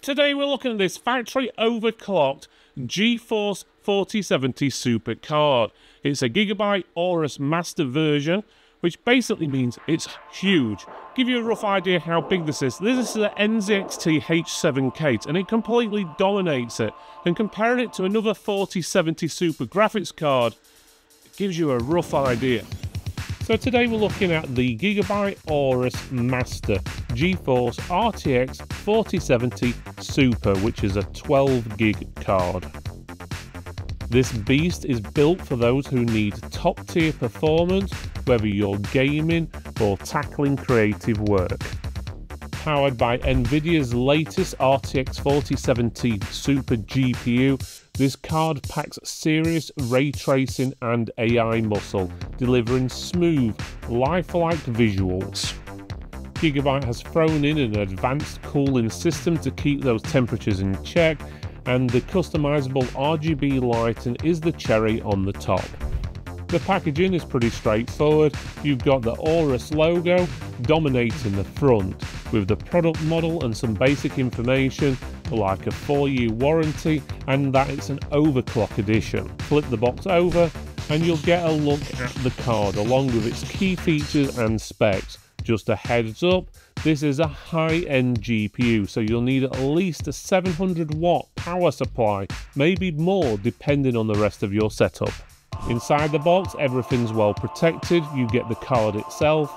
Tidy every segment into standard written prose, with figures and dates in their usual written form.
Today we're looking at this factory overclocked Geforce 4070 Super card. It's a Gigabyte Aorus master version, which basically means it's huge. Give you a rough idea how big this is. This is an NZXT H7 and it completely dominates it. And comparing it to another 4070 Super graphics card, it gives you a rough idea. So today we're looking at the Gigabyte Aorus Master Geforce RTX 4070 Super, which is a 12 gig card. This beast is built for those who need top tier performance, whether you're gaming or tackling creative work. Powered by Nvidia's latest RTX 4070 Super GPU, this card packs serious ray tracing and AI muscle, delivering smooth, lifelike visuals. Gigabyte has thrown in an advanced cooling system to keep those temperatures in check, and the customizable RGB lighting is the cherry on the top. The packaging is pretty straightforward. You've got the Aorus logo dominating the front, with the product model and some basic information like a 4-year warranty and that it's an overclock edition. Flip the box over and you'll get a look at the card along with its key features and specs. Just a heads up, this is a high-end GPU, so you'll need at least a 700 watt power supply, maybe more depending on the rest of your setup. Inside the box, everything's well protected. You get the card itself,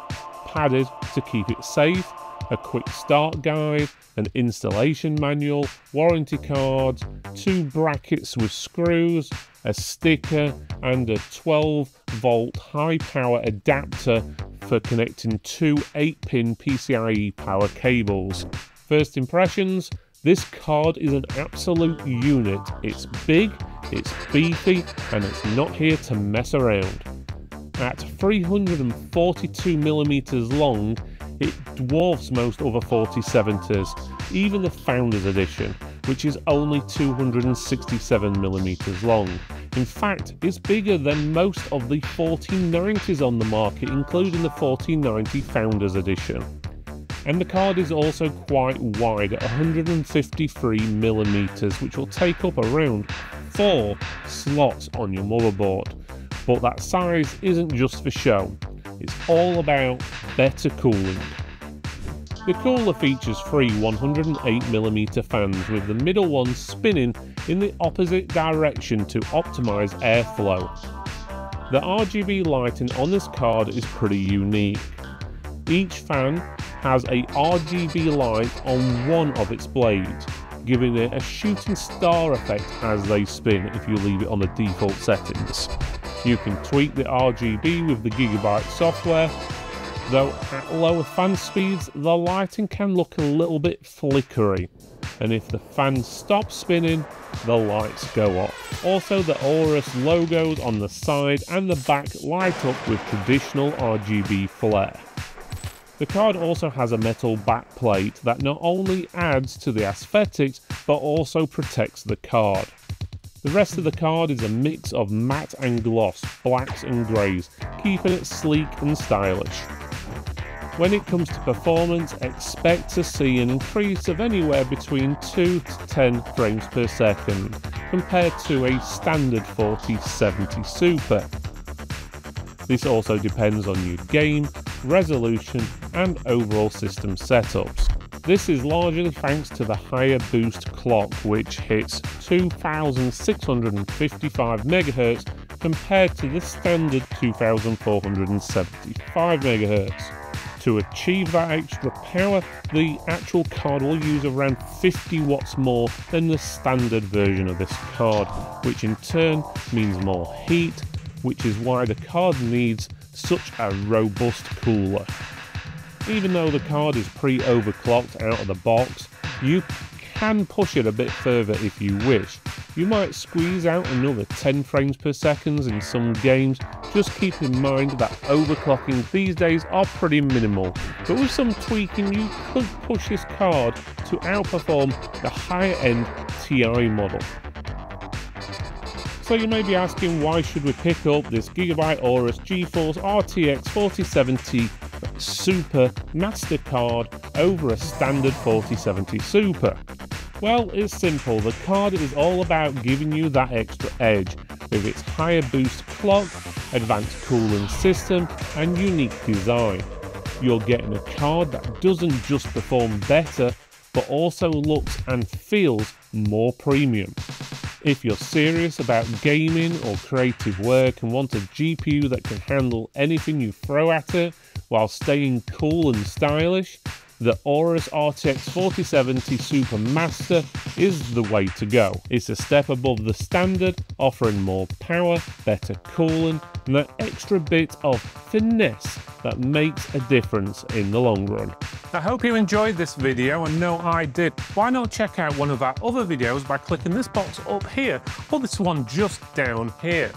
padded to keep it safe, a quick start guide, an installation manual, warranty cards, 2 brackets with screws, a sticker, and a 12-volt high-power adapter for connecting 2 8-pin PCIe power cables. First impressions, this card is an absolute unit. It's big, it's beefy, and it's not here to mess around. At 342mm long, it dwarfs most other 4070s, even the Founders Edition, which is only 267mm long. In fact, it's bigger than most of the 4090s on the market, including the 4090 Founders Edition. And the card is also quite wide at 153mm, which will take up around 4 slots on your motherboard. But that size isn't just for show, it's all about better cooling. The cooler features 3 108mm fans, with the middle one spinning in the opposite direction to optimise airflow. The RGB lighting on this card is pretty unique. Each fan has a RGB light on one of its blades, giving it a shooting star effect as they spin if you leave it on the default settings. You can tweak the RGB with the Gigabyte software, though at lower fan speeds the lighting can look a little bit flickery, and if the fan stops spinning, the lights go off. Also, the Aorus logos on the side and the back light up with traditional RGB flare. The card also has a metal backplate that not only adds to the aesthetics but also protects the card. The rest of the card is a mix of matte and gloss, blacks and greys, keeping it sleek and stylish. When it comes to performance, expect to see an increase of anywhere between 2 to 10 frames per second compared to a standard 4070 Super. This also depends on your game, resolution and overall system setups. This is largely thanks to the higher boost clock, which hits 2655 MHz compared to the standard 2475 MHz. To achieve that extra power, the actual card will use around 50 watts more than the standard version of this card, which in turn means more heat, which is why the card needs such a robust cooler. Even though the card is pre-overclocked out of the box, you can push it a bit further if you wish. You might squeeze out another 10 frames per second in some games. Just keep in mind that overclocking these days are pretty minimal, but with some tweaking you could push this card to outperform the higher end TI model. So you may be asking, why should we pick up this Gigabyte Aorus Geforce RTX 4070 Super Master card over a standard 4070 Super? Well, it's simple. The card is all about giving you that extra edge with its higher boost clock, advanced cooling system and unique design. You're getting a card that doesn't just perform better, but also looks and feels more premium. If you're serious about gaming or creative work and want a GPU that can handle anything you throw at it while staying cool and stylish, the Aorus RTX 4070 Super Master is the way to go. It's a step above the standard, offering more power, better cooling, and that extra bit of finesse that makes a difference in the long run. I hope you enjoyed this video, and know I did. Why not check out one of our other videos by clicking this box up here, or this one just down here.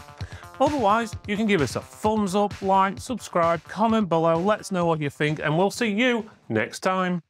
Otherwise, you can give us a thumbs up, like, subscribe, comment below, let us know what you think, and we'll see you next time.